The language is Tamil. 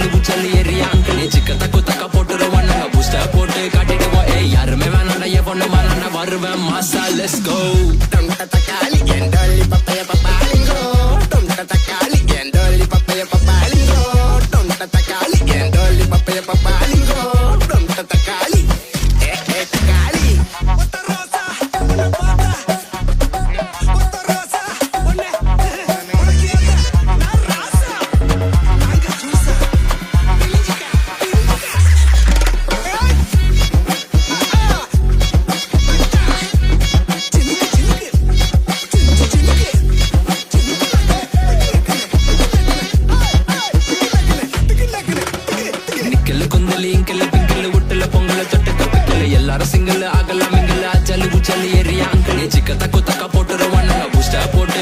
அச்சலு புச்சலு ஏரியா அங்கிள் சிக்க தக்கு தக்க போட்டுருவோம் நாங்க பூஸ்டர் போட்டு காட்டிடுவோம் ஏய் யாருமே வேணாண்டா என் பொண்ணு வேணாண்டா வருவேன் மாசா let's go Tomta takali gendoli papaya papalingo Tomta takali gendoli papaya papalingo Tomta takali gendoli papaya papalingo Tomta takali takali Bota rosa una bota Bota rosa una quieta la raza Anga chusa Pilítica நிக்கல குந்தலி இங்கல பிங்கல உட்டல பொங்கல தொட்டு கப்பிக்கல எல்லாரும் சிங்கல ஆகலாம் இங்கல அச்சலு புச்சலு ஏரியா அங்கிள் சிக்க தக்கு தக்க போட்டுருவோம் நாங்க பூஸ்டர் போட்டு